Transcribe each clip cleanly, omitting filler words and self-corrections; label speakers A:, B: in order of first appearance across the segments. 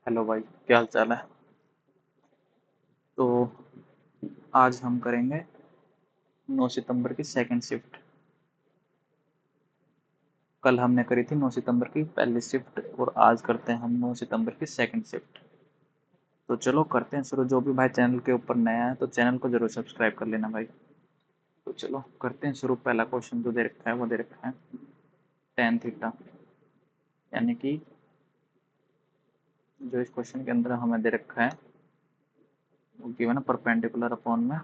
A: Hello भाई, क्या हाल चाल है। तो आज हम करेंगे 9 सितंबर की सेकंड शिफ्ट। कल हमने करी थी 9 सितंबर की पहली शिफ्ट और आज करते हैं हम 9 सितंबर की सेकंड शिफ्ट। तो चलो करते हैं शुरू। जो भी भाई चैनल के ऊपर नया है तो चैनल को जरूर सब्सक्राइब कर लेना भाई। तो चलो करते हैं शुरू। पहला क्वेश्चन जो दे रखा है वो दे रखा है टेन थीटा, यानी कि जो इस क्वेश्चन के अंदर हमें दे रखा है वो गिवन है परपेंडिकुलर अपॉन में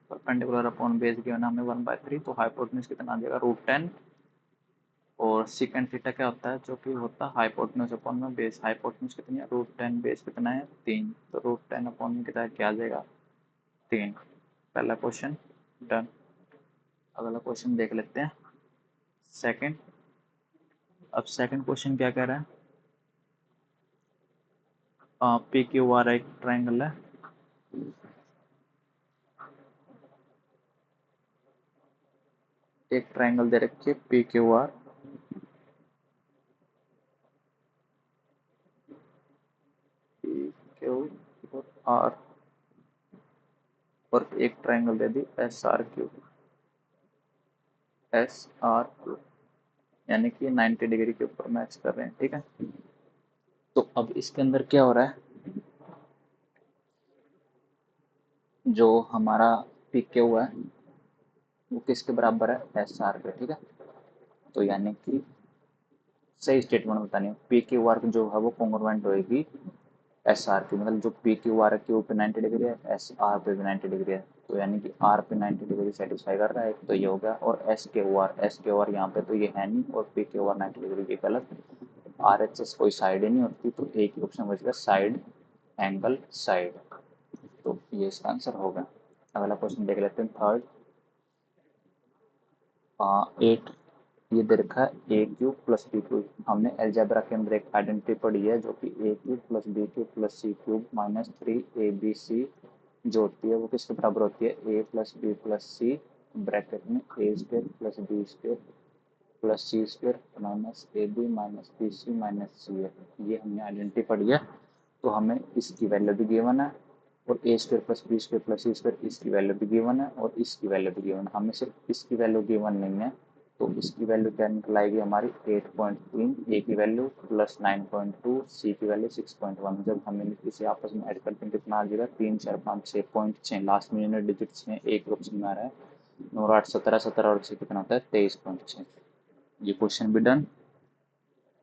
A: परपेंडिकुलर अपॉन बेस गिवन है हमें 1/3। तो हाइपोटेन्यूज कितना आ जाएगा √10। और सेकंड थीटा क्या होता है, जो कि होता है हाइपोटेन्यूज अपॉन में बेस। हाइपोटेन्यूज कितनी है √10, बेस कितना है 3। तो √10 अपॉन में कितना क्या आ जाएगा 3। पहला क्वेश्चन डन। अगला क्वेश्चन देख लेते हैं सेकंड। अब सेकंड क्वेश्चन क्या कह रहा है, पी क्यू आर एक ट्राइंगल है। एक ट्राइंगल दे रखी है P Q R, P Q R, और एक ट्राइंगल दे दी S R Q, S R Q, यानी कि 90 डिग्री के ऊपर मैच कर रहे हैं। ठीक है, तो अब इसके अंदर क्या हो रहा है, जो हमारा पी क्यू है वो किसके बराबर है एस आर के। ठीक है, तो यानी कि सही स्टेटमेंट बतानी है, पी क्यू आर जो है वो कॉन्ग्रुएंट होएगी एस आर की। मतलब जो पी क्यू आर है क्यू पे 90 डिग्री है, एस आर पे भी 90 डिग्री है। तो यानी कि आर पे 90 डिग्री सेटिस्फाई कर रहा है, तो ये हो गया। और एस क्यू आर यहाँ पे तो ये है नहीं, और पी क्यू आर 90 डिग्री ये गलत। आर एच एस कोई साइड ही नहीं होती, तो एक ही ऑप्शन बच गया साइड, एंगल साइड। तो ये इसका आंसर होगा। अगला क्वेश्चन देख लेते हैं थर्ड। 8 ये दे रखा है A cube plus B cube. हमने एलजेब्रा के अंदर एक आइडेंटिटी पढ़ी है, जो कि A cube plus B cube plus C cube minus 3 ABC जो होती है वो किसके बराबर होती है A plus B plus C bracket में A square plus B square plus C square minus A B minus B C minus C है। ये हमने आइडेंटिटी पढ़ी है। तो हमें इसकी वैल्यू भी गिवन है, और A square plus B square plus C square इसकी वैल्यू भी गिवन है, और इसकी वैल्यू भी गिवन है। हमें सिर्फ इसकी वैल्यू गिवन नहीं है, तो इसकी वैल्यू क्या निकल आएगी हमारी 8.3, ए की वैल्यू प्लस 9.2, सी की वैल्यू 6.1। जब हमें इसे आपस में ऐड करते हैं कितना आ जाएगा 3 4 5 6.6। लास्ट में यूनिट डिजिट्स में एक ऑप्शन में आ रहा है 9 8 17 17 और 6 कितना होता है 23.6। ये क्वेश्चन भी डन।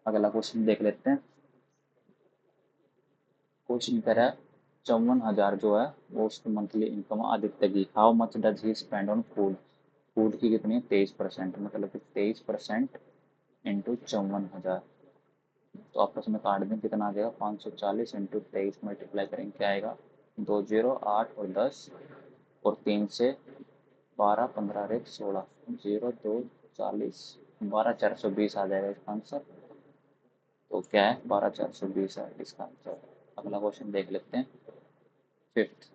A: अगला क्वेश्चन देख लेते हैं। क्वेश्चन कह रहा है 54,000 जो है वो उसकी मंथली इनकम आदित्य की। How much does he spend on food. Food की कितनी है 23%, मतलब कि 23% इंटू 54,000। तो आपस में काट दें कितना आ जाएगा 540 इंटू 23 मल्टीप्लाई करेंगे क्या आएगा 2 0 8 और 10, और 3 से 12 15 1 16 0 2 40 12,420 आ जाएगा इसका आंसर। तो क्या है 12,420 है इसका आंसर। अगला क्वेश्चन देख लेते हैं फिफ्थ।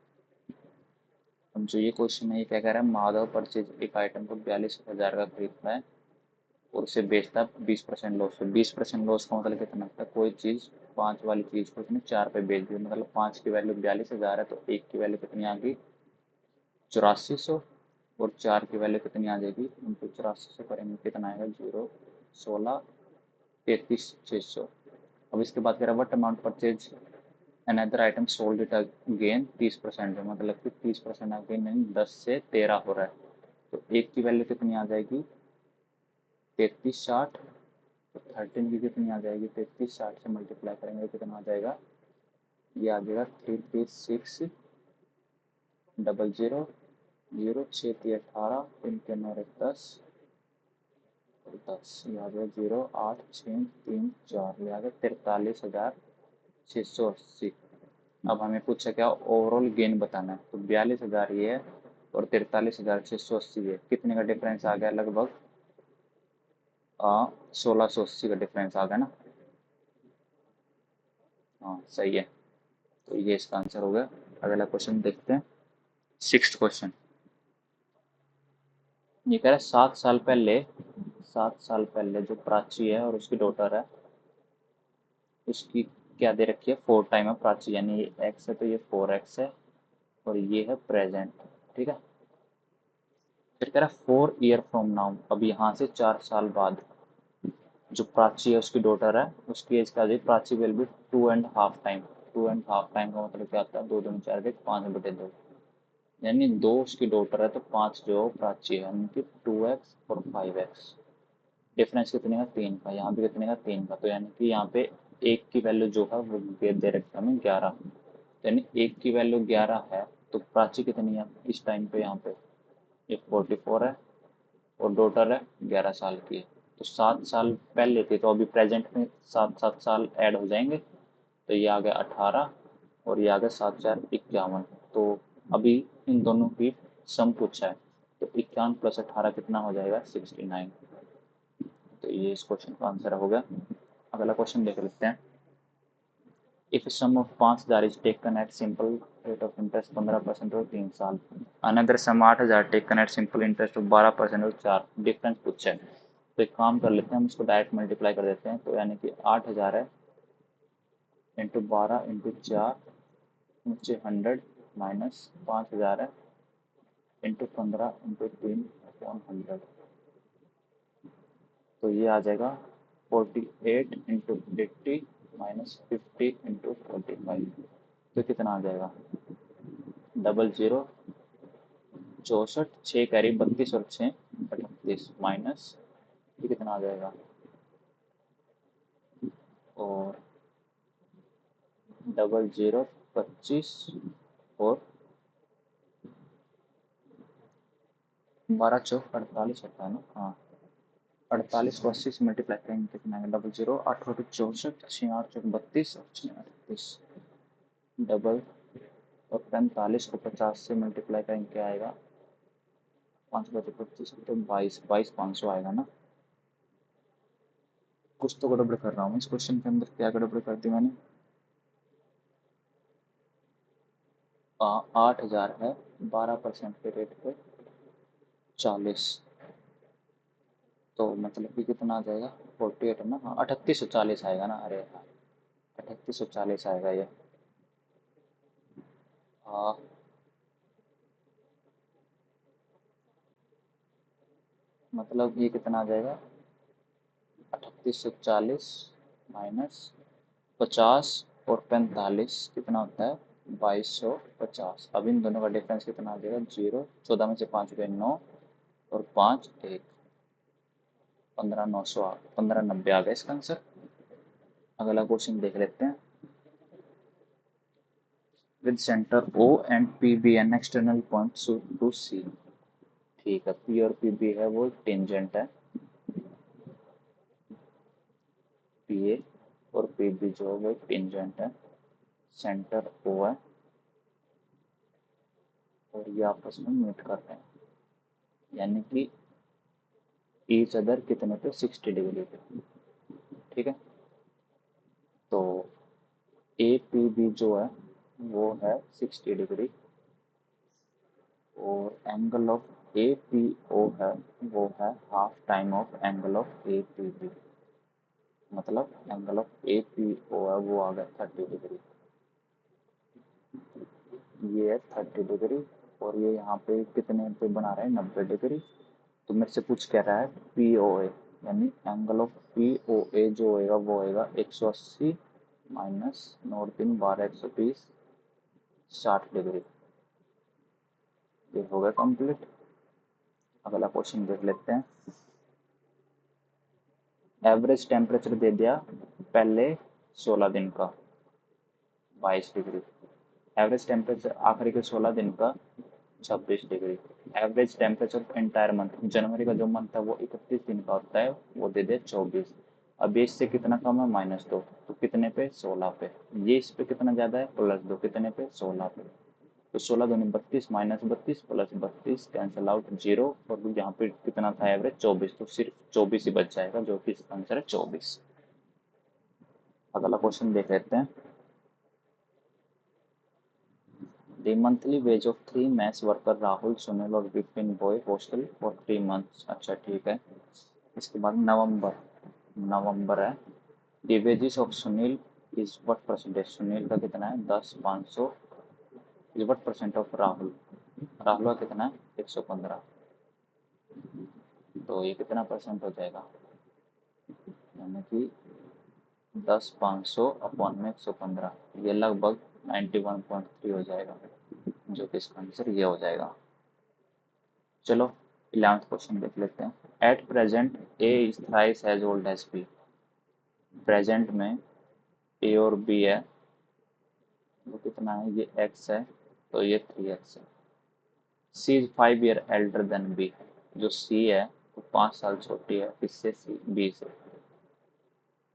A: अब जो ये क्वेश्चन है ये क्या कह रहा है, माधव परचेज एक आइटम को 42,000 का खरीदता है और उसे बेचता है 20% लॉस पे। 20% लॉस का मतलब कितना होता है, कोई चीज़ 5 वाली चीज़ को उसने 4 पे बेच दी, मतलब 5 की वैल्यू 42,000 है, तो 1 की वैल्यू कितनी आ गई 8400, और 4 की वैल्यू कितनी आ जाएगी उनको 8400 करेंगे कितना आएगा 0 16 33,600। अब इसके बाद कह रहा है what amount purchase another item sold it again 30% में, मतलब कि 30% अगेन नहीं 10 से 13 हो रहा है। तो एक की वैल्यू कितनी आ जाएगी 3360, तो 13 की कितनी आ जाएगी 3360 से मल्टीप्लाई करेंगे कितना आ जाएगा, ये आ जाएगा 33600 6 3 18 3 के 9 1 10 और 10 ये आ गया 0 8 6 3 4, ये आ गया 43,680। अब हमें पूछा क्या ओवरऑल गेन बताना है, तो 42,000 ये है और 43,680 है, कितने का डिफरेंस आ गया लगभग 1680 का डिफरेंस आ गया ना। हाँ सही है, तो ये इसका आंसर हो गया। अगला क्वेश्चन देखते हैं सिक्स्थ क्वेश्चन। ये कह रहा है 7 साल पहले 7 साल पहले जो प्राची है और उसकी डॉटर है, उसकी क्या दे रखी है, 4 टाइम है प्राची, यानी ये एक्स है तो ये 4x है, और ये है प्रेजेंट। ठीक है, फिर कह रहा 4 ईयर फ्रॉम नाउ, अब यहाँ से 4 साल बाद जो प्राची है उसकी डॉटर है, उसकी एज क्या आ जाएगी, Prachi will be 2.5 time. 2.5 time का मतलब क्या होता है, 2 दूनी 4 के 5/2, यानी 2 उसकी डॉटर है तो 5 जो प्राची है, यानी कि 2x और 5x। डिफरेंस कितने का, 3 का, यहाँ पे कितने का, 3 का, तो यानी कि यहाँ पे एक की वैल्यू जो है वो दे रखा है हमें 11, यानी एक की वैल्यू 11 है, तो प्राची कितनी है इस टाइम पे, यहाँ पे ये 44 है, और डॉटर है 11 साल की है, तो 7 साल पहले थी, तो अभी प्रेजेंट में 7 7 साल ऐड हो जाएंगे, तो ये आ गया 18, और ये आ गया 7 4 51, तो अभी इन दोनों की सम पूछा है, तो 51 + 18 कितना हो जाएगा, 69। तो ये इस क्वेश्चन का आंसर हो गया। अगला क्वेश्चन देख लेते हैं। If sum of 5,000 is taken at simple rate of interest 15% और 3 साल, another sum 8,000 taken at simple interest of 12% और 4, डिफरेंस पूछा है, तो एक काम कर लेते हैं, हम इसको डायरेक्ट मल्टीप्लाई कर देते हैं, तो यानी कि 8,000 है इंटू 12 इंटू 4 नीचे 100 माइनस 5,000 है इंटू 15 इंटू 3/100, तो ये आ जाएगा 48 इंटू 80 माइनस 50 इंटू 45, तो कितना आ जाएगा, 00 64 6 कैरी 32 और 6 38 माइनस ये कितना आ जाएगा, और 00 25 और 12 चौक 48 होता है ना, हाँ 48 को 80 से मल्टीप्लाई करेंगे कितना है, 00 8 8 64 6 8 चौक 32 और 6 38, डबल, और 45 को 50 से मल्टीप्लाई करेंगे क्या आएगा, 5 बचे 25 तो 22 22 500 आएगा ना। कुछ तो गड़बड़ कर रहा हूँ इस क्वेश्चन के अंदर, क्या गड़बड़ कर दी मैंने, 8,000 है 12% के रेट पे 40, तो मतलब कि कितना आ जाएगा, 48 है ना, हाँ 3840 आएगा ना, अरे हाँ 3840 आएगा ये, हाँ मतलब ये कितना आ जाएगा, 3840 माइनस 50 और 45 कितना होता है, 2250। अब इन दोनों का डिफरेंस कितना आ जाएगा, 0, 14 में से 5 गए 9, और 5 1, 15,900 1590 आ गया इसका आंसर। अगला क्वेश्चन देख लेते हैं। With centre O and P B N external point to C, ठीक है, पी और पी बी है वो टेंजेंट है, पी ए और पी बी जो है वो टेंजेंट है, सेंटर O है, और ये आपस में मीट कर रहे हैं, यानी कि ईच अदर कितने पे, 60 डिग्री पे। ठीक है, तो ए पी बी जो है वो है 60 डिग्री, और angle of A P O है वो है half time of angle of A P B, मतलब angle of A P O है वो आ गया 30 डिग्री, ये है 30 डिग्री, और ये यहाँ पे कितने पे बना रहा है, 90 डिग्री, तो मेरे से पूछ कह रहा है पी ओ ए, यानी एंगल ऑफ पी ओ ए जो होएगा वो होएगा 180 माइनस 9 3 12 120 60 डिग्री, ये हो गया कंप्लीट। अगला क्वेश्चन देख लेते हैं। एवरेज टेम्परेचर दे दिया पहले 16 दिन का 22 डिग्री, एवरेज टेम्परेचर आखिरी के 16 दिन का 26 degree, average temperature entire month, जनवरी का जो मंथ है वो 31 दिन का होता है, वो दे दे 24, अब ये इससे कितना कम है, -2, तो कितने पे, 16 पे, ये इस पे कितना ज़्यादा है, +2, कितने पे, 16 पे, तो 16 दूनी 32 -32 +32 कैंसिल आउट 0, और यहाँ पे कितना था एवरेज, 24, तो सिर्फ 24 ही बच जाएगा, जो कि इसका आंसर है 24। अगला क्वेश्चन देख लेते हैं। The monthly wage of 3 mess worker Rahul, Sunil और Vipin boy hostel for 3 months, अच्छा ठीक है, इसके बाद नवंबर, नवंबर है। The wages of Sunil is what percentage, Sunil का कितना है 10, 500 is what percent of Rahul, Rahul का कितना है 115, तो ये कितना परसेंट हो जाएगा, यानी कि 10 500 अपॉन में 115, ये लगभग 91.3 हो जाएगा, जो कि इसका आंसर ये हो जाएगा। चलो 11th क्वेश्चन देख लेते हैं। At present A is thrice as old as B, present में ए और बी है, वो कितना है, ये x है तो ये 3x है। C is 5 year elder than B, जो सी है वो 5 साल छोटी है किससे, सी बी से,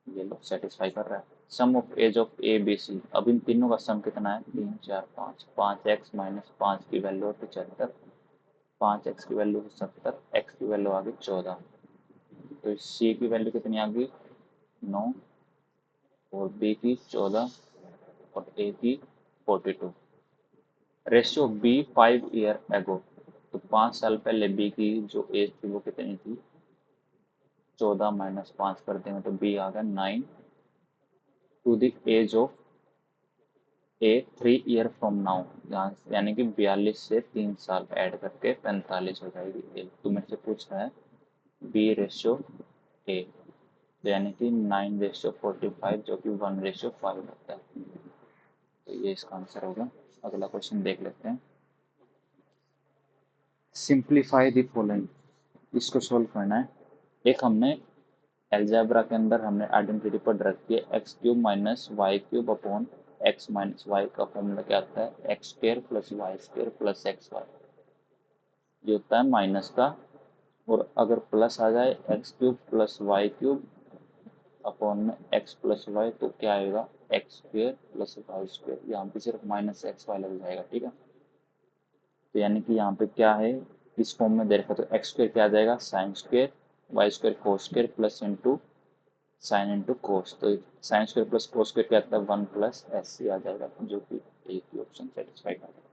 A: ये लोग सेटिस्फाई कर रहा है। Sum of age of A B C, अब इन तीनों का सम कितना है 3 4 5, 5x माइनस 5 की वैल्यू है 75, 5x की वैल्यू 70, x की वैल्यू आ गई 14, तो सी की वैल्यू कितनी आ गई 9 और बी की 14 और ए की 42। रेशियो बी 5 ईयर एगो, तो 5 साल पहले बी की जो एज थी वो कितनी थी 14 माइनस 5 कर देंगे तो बी आ गया 9 to the age of A 3 year from now, यानी कि 42 से 3 साल ऐड करके 45 हो जाएगी ए। तो मेरे से पूछ रहा है बी रेशियो ए, तो यानी कि 9 रेशियो 45 जो कि 1 रेशियो 5 होता है, तो ये इसका आंसर होगा। अगला क्वेश्चन देख लेते हैं। सिंप्लीफाई द फॉलोइंग, इसको सोल्व करना है। एक हमने एल्जेब्रा के अंदर हमने आइडेंटिटी पढ़ रखी है, X cube minus Y cube upon X minus Y का फॉर्मूला क्या आता है, X square plus Y square plus X Y, ये होता है माइनस का, और अगर प्लस आ जाए X cube plus Y cube upon में एक्स प्लस वाई तो क्या आएगा X square plus Y square, यहाँ पे सिर्फ माइनस एक्स वाई लग जाएगा, ठीक है। तो यानी कि यहाँ पे क्या है, इस फॉर्म में दे रखा तो एक्स स्क्र क्या आ जाएगा sine square, Y square cos square plus into sine into cos, तो sine square plus cos square क्या आता है 1 प्लस एस सी आ जाएगा, जो कि एक ही ऑप्शन सेटिस्फाई करेगा।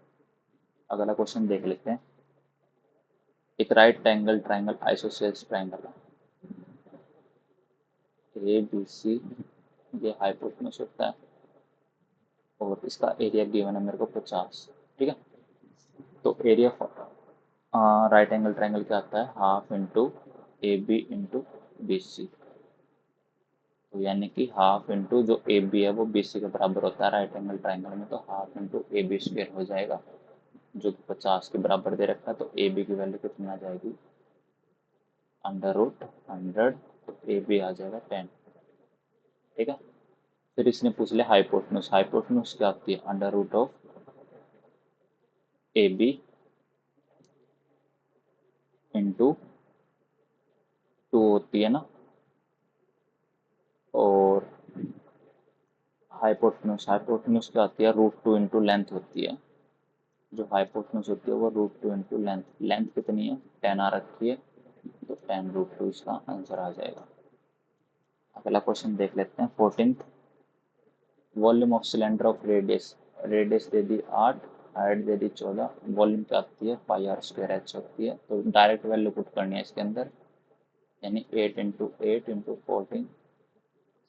A: अगला क्वेश्चन देख लेते हैं। एक right angle triangle isosceles triangle है, ए बी सी, ये हाइपोटेन्यूज होता है और इसका एरिया गिवन है मेरे को 50, ठीक है। तो एरिया राइट एंगल ट्राइंगल क्या आता है half into A B into B C, तो यानी कि हाफ इंटू जो ए बी है वो बी सी के बराबर होता है राइट एंगल ट्राइंगल में, तो half into A B square हो जाएगा, जो कि 50 के बराबर दे रखा है, तो ए बी की वैल्यू कितनी आ जाएगी अंडर रूट 100, तो ए बी आ जाएगा 10, ठीक है। फिर इसने पूछ लिया हाइपोटेन्यूज, हाइपोटेन्यूज क्या होती है under root of A B into 2 होती है ना, और हाइपोटेन्यूज, हाइपोटेन्यूज क्या होती है √2 इंटू लेंथ होती है, जो हाइपोटेन्यूज होती है वो √2 इंटू लेंथ, लेंथ कितनी है 10 आ रखी है, तो 10√2 इसका आंसर आ जाएगा। अगला क्वेश्चन देख लेते हैं 14th। Volume of cylinder of radius, radius they the 8, height they the 14, volume क्या आती है पाई आर स्क्वायर एच होती है, तो डायरेक्ट वैल्यू पुट करनी है इसके अंदर, यानी 8 इंटू 8 इंटू 14,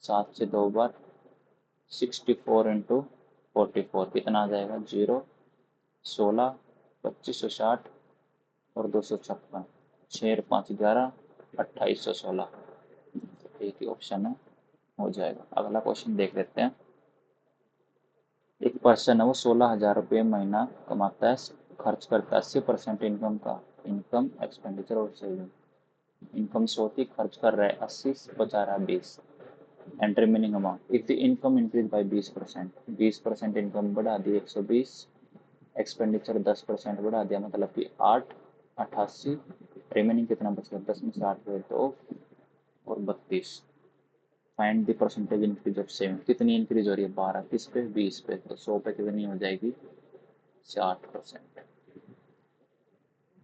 A: 7 से 2 बार 64 इंटू 44 कितना आ जाएगा 0, 16, 2560 और 256, 6 5 11, 2816, एक ही ऑप्शन है हो जाएगा। अगला क्वेश्चन देख लेते हैं। एक पर्सन है वो 16,000 रुपये महीना कमाता है, खर्च करता है 80% इनकम का, इनकम एक्सपेंडिचर और सेविंग, इनकम 100 थी खर्च कर रहा है 80, बचा रहा है 20, and remaining amount if the income increase by 20%, 20% income बढ़ा दी 120, एक्सपेंडिचर 10% बढ़ा दिया मतलब कि 8, 88, रिमेनिंग कितना बच गया 10 में से 8 गए 2 और 32। Find the percentage increase of saving, कितनी इंक्रीज हो रही है 12 किस पे 20 पे, तो 100 पे कितनी हो जाएगी 60%,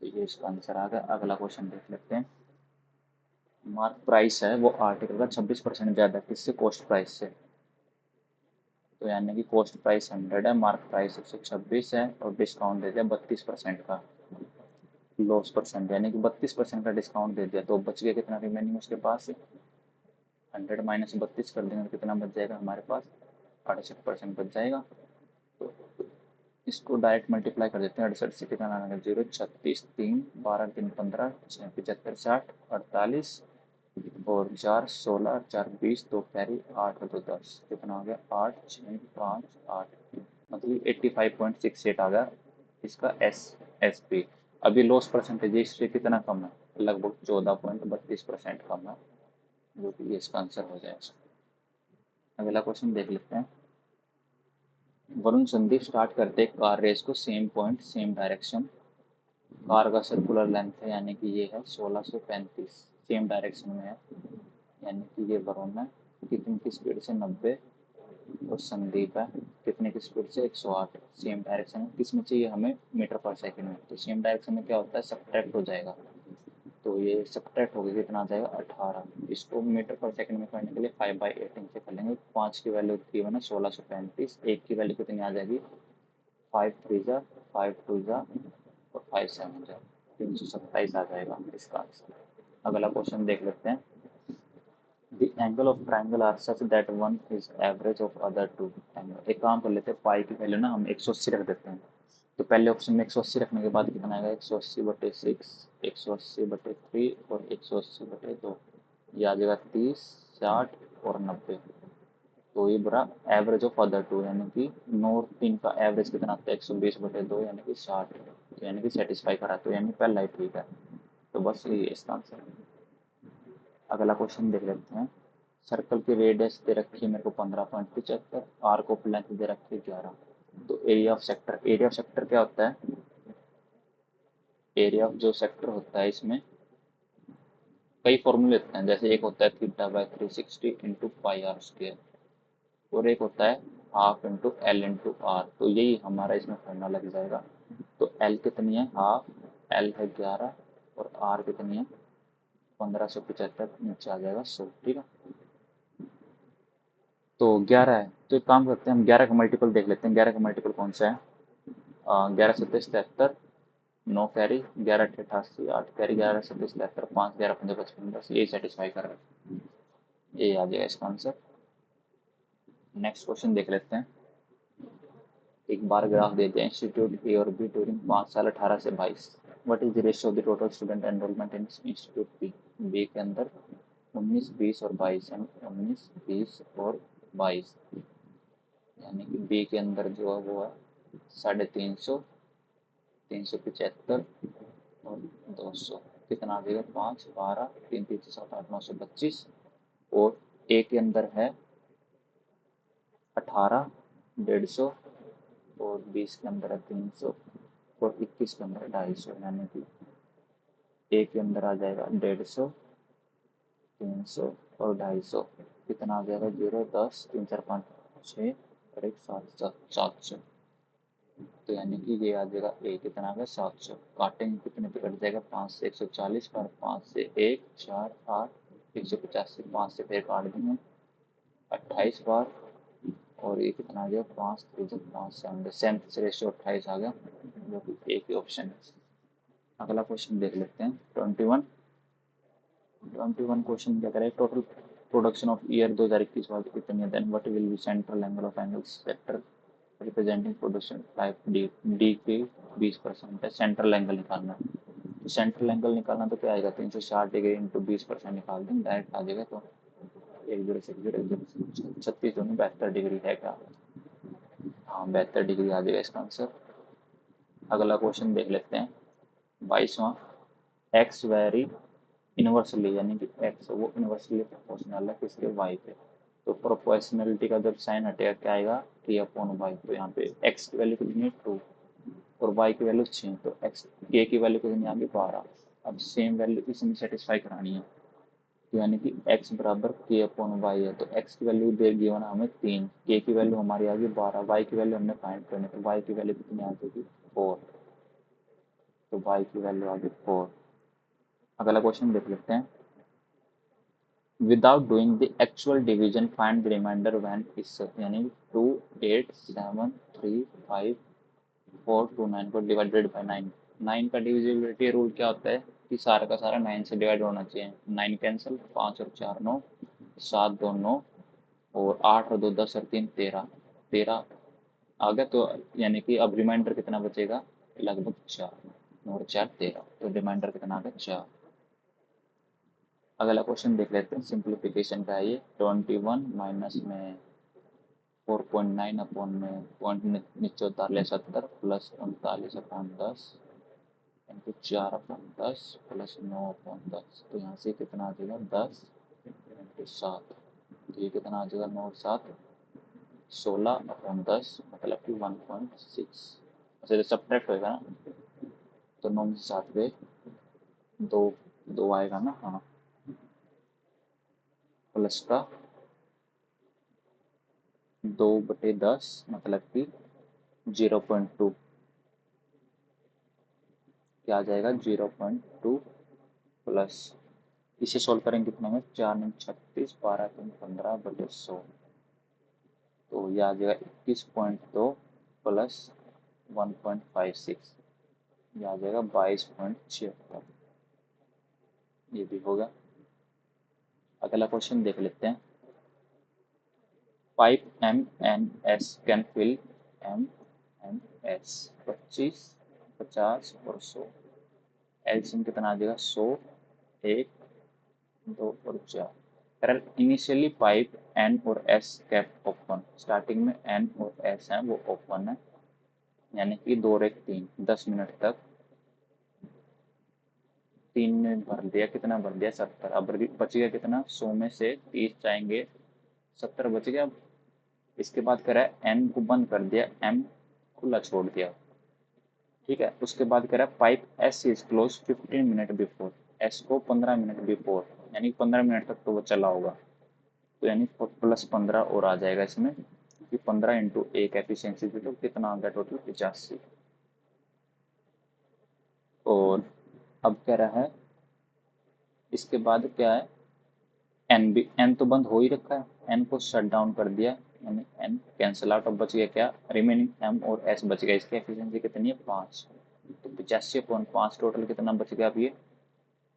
A: तो ये इसका आंसर आ गया। अगला क्वेश्चन देख लेते हैं। मार्क प्राइस है वो आर्टिकल का 26% ज़्यादा किससे कॉस्ट प्राइस से, तो यानी कि कॉस्ट प्राइस 100 है, मार्क प्राइस 126 है और डिस्काउंट दे दिया 32% का, लॉस परसेंट, यानी कि 32% का डिस्काउंट दे दिया, तो बच गया कितना रिमेनिंग उसके पास? 100 माइनस 32 कर देंगे तो कितना बच जाएगा हमारे पास? 68% बच जाएगा। तो इसको डायरेक्ट मल्टीप्लाई कर देते हैं, 68 से कितना आएगा? 0, 36, 3, 12, 3, 15, 6, 75, 60, 48 और 4, 16, 4, 20, 2 कैरी, 8 और 2 10, कितना हो गया? 8, 6, 5, 8, मतलब 85.68 आ गया इसका एस पी। अभी लॉस परसेंटेज इससे कितना कम है? लगभग 14.32% कम है, जो कि ये इसका आंसर हो जाएगा। अगला क्वेश्चन देख लेते हैं। वरुण संदीप स्टार्ट करते हैं कार रेस को same point same direction. Car का सर्कुलर लेंथ है, यानी कि ये है 1635, सेम डायरेक्शन में है, यानी कि ये वरुण है। कितनी की स्पीड से? 90। और संदीप है कितने की स्पीड से? 108। सेम डायरेक्शन में किस में चाहिए हमें? मीटर पर सेकंड में। तो सेम डायरेक्शन में क्या होता है? सब्ट्रैक्ट हो जाएगा, तो ये सब्ट्रैक्ट हो गया, कितना आ जाएगा? 18। इसको मीटर पर सेकंड में करने के लिए 5/8 से कर लेंगे। 5 की वैल्यू थी मैंने 1635, 1 की वैल्यू कितनी आ जाएगी? 5 3 जा, 5 2 जा और 5 7 जा, 327 आ जाएगा इसका आंसर। अगला क्वेश्चन देख लेते हैं। The angle of triangle are such that one is average of other two angle। एक काम कर लेते हैं, पाई की वैल्यू ना हम 180 रख देते हैं। तो पहले ऑप्शन में 180 रखने के बाद कितना आएगा? 180/6, 180/3 और 180/2, ये आ जाएगा 30, 60 और 90। तो ये बुरा एवरेज ऑफ अदर टू, यानी कि 9 और 3 का एवरेज कितना आता है? 120/2, यानी कि 60, तो यानी कि सेटिस्फाई करा, तो यानी पहला ही ठीक है। तो बस ये इसका आंसर है। अगला क्वेश्चन देख लेते हैं। सर्कल की रेडियस दे रखी है मेरे को 15.75, आर्क ऑफ लेंथ दे रखी है 11। तो area of sector, area of sector क्या होता है? एरिया ऑफ जो सेक्टर होता है इसमें कई फॉर्मूले होते हैं, जैसे एक होता है θ/360 इंटू पाई आर स्क्र, और एक होता है half into L into R. तो यही हमारा इसमें फॉर्मूला लग जाएगा। तो एल कितनी है? हाफ, एल है 11 और आर कितनी है? 1575, नीचे आ जाएगा 100। ठीक है, तो 11 है, तो एक काम करते हैं, हम 11 का मल्टीपल देख लेते हैं। 11 का मल्टीपल कौन सा है? 11 7 73, 9 कैरी, 11 8 88, 8 कैरी, 11 7 73, 5 11 15 55 10, ये सेटिस्फाई कर रहा है, ये आ जाएगा इसका आंसर। नेक्स्ट क्वेश्चन देख लेते हैं। एक बार ग्राफ देते हैं, इंस्टीट्यूट ए और बी ड्यूरिंग 5 साल 18 से 22। What is the ratio of the total student enrolment in institute B? B के अंदर 19 20 और 22, यानी 19 20 और 22, यानी कि बी के अंदर जो है वो है 350, 375 और 200, कितना आ जाएगा? 5 12 3 3 7 8 925। और ए के अंदर है 18 150 और 20 के अंदर है 300 और 21 के अंदर है 250, यानी कि ए के अंदर आ जाएगा 150, 300 और 250, कितना आ जाएगा? 0 10 3 4 5 6 और 1 7 700। तो यानी कि ये आ जाएगा ए कितना आ गया? 700। काटेंगे कितने पे? कट जाएगा 5 से 140 पर, 5 से 1 4 8, 150 से 5 से फिर काट देंगे 28 बार, और ये कितना आ गया? 5 3 5 7 रेशियो 28 आ गया, जो कि ए की ऑप्शन है। अगला क्वेश्चन देख लेते हैं। 21 क्वेश्चन क्या करें? टोटल प्रोडक्शन ऑफ ईयर 2021 कितनी है? Then what will be central angle of angles vector representing production type D. D के 20% है, सेंट्रल एंगल निकालना है। तो सेंट्रल एंगल निकालना तो क्या आएगा? 360 डिग्री इंटू 20% निकाल दें, डायरेक्ट आ जाएगा। तो 1 0 6 0 1 0 36 दोनों 72 डिग्री है क्या? हाँ, 72 डिग्री आ जाएगा इसका आंसर। अगला क्वेश्चन देख लेते हैं। 22वां। एक्स वेरी इनवर्सली, यानी कि एक्स वो इनवर्सली प्रोपोर्शनल है किसके? वाई पे। तो प्रोपोर्शनलिटी का जब साइन हटेगा क्या आएगा? के अपॉन वाई। तो यहाँ पे एक्स की वैल्यू कितनी है? 2 और वाई की वैल्यू 6, तो एक्स के की वैल्यू कितनी आ गई? 12। अब सेम वैल्यू इसमें सेटिस्फाई करानी है, तो यानी कि x बराबर के अपॉन वाई है। तो x की वैल्यू दे गिवन हमें 3, के की वैल्यू हमारी आ गई 12, वाई की वैल्यू हमने फाइंड करनी, तो वाई की वैल्यू कितनी आ जाएगी? 4। तो वाई की वैल्यू आ गई 4। अगला क्वेश्चन देख लेते हैं। Without doing the actual division find the remainder when is, यानी 2 8 7 3 5 4 2 9 को डिवाइडेड बाय 9। 9 का डिविजिबिलिटी रूल क्या होता है कि सारा का सारा 9 से डिवाइड होना चाहिए। 9 कैंसिल, 5 और 4 9, 7 2 9, और 8 और 2 10 और 3 13, 13 आ गया। तो यानी कि अब रिमाइंडर कितना बचेगा, लगभग 4, 9 और 4 13, तो रिमाइंडर कितना आ गया 4। अगला क्वेश्चन देख लेते हैं, सिंप्लीफिकेशन का है ये। 21 माइनस में 4.9 अपॉन में पॉइंट नीचे उतार ले 70 plus 39 upon 10 into 4 upon 10 plus 9 upon 10। तो यहाँ से कितना आ जाएगा 10 इंटू 7, तो ये कितना आ जाएगा 9 और 7 16 अपॉन 10 मतलब कि 1.6। अच्छा सब्ट्रैक्ट होएगा ना, तो 9 में से 7 गए, दो दो आएगा ना, हाँ, प्लस का 2/10 मतलब कि 0.2, क्या आ जाएगा 0.2 प्लस, इसे सोल्व करेंगे कितना में, 4 9 36 12 3 15/100, तो यह आ जाएगा 21.2 प्लस 1.56, यह आ जाएगा 22.76। ये भी होगा। अगला क्वेश्चन देख लेते हैं। Pipe MNS can fill MNS 25 50 और 100। एलसीएम कितना आ जाएगा 100 1 2 और 4। करेल इनिशियली पाइप एन और एस कैप ओपन, स्टार्टिंग में एन और एस है वो ओपन है, यानी कि 2 और 1 3 10 मिनट तक 3 ने भर दिया, कितना भर दिया 70। अब बच गया कितना, 100 में से 30 जाएंगे 70 बच गया। इसके बाद कह रहा है एन को बंद कर दिया, एम खुला छोड़ दिया, ठीक है। उसके बाद कह रहा है pipe S is close 15 minute before, S को 15 मिनट बिफोर, यानी 15 मिनट तक तो वो चला होगा, तो यानी प्लस 15 और आ जाएगा इसमें, कि 15 इंटू एक एफिशिएंसी थी, तो कितना आ गया टोटल 85। और अब कह रहा है इसके बाद क्या है, एन भी, एन तो बंद हो ही रखा है, एन को शट डाउन कर दिया, यानी एन कैंसिल आउट। अब बच गया क्या, रिमेनिंग एम और एस बच गया, इसकी एफिशिएंसी कितनी है 5, तो 85.5 टोटल कितना बच गया अब ये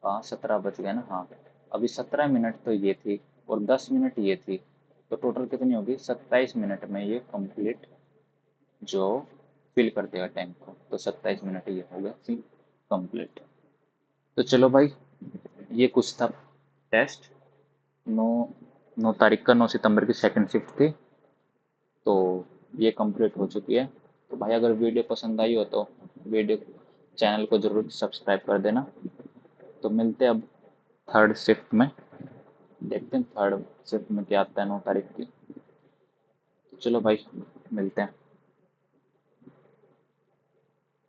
A: 5 17 बच गया ना, हाँ। अभी 17 मिनट तो ये थी और 10 मिनट ये थी, तो टोटल कितनी होगी 27 मिनट में ये कंप्लीट जो फिल कर देगा टैंक को, तो 27 मिनट ये हो गया फिल कंप्लीट। तो चलो भाई, ये कुछ था टेस्ट। 9 9 तारीख का 9 सितंबर की सेकंड शिफ्ट थी, तो ये कंप्लीट हो चुकी है। तो भाई अगर वीडियो पसंद आई हो तो वीडियो चैनल को ज़रूर सब्सक्राइब कर देना। तो मिलते हैं अब थर्ड शिफ्ट में, देखते हैं थर्ड शिफ्ट में क्या आता है 9 तारीख की। तो चलो भाई, मिलते हैं।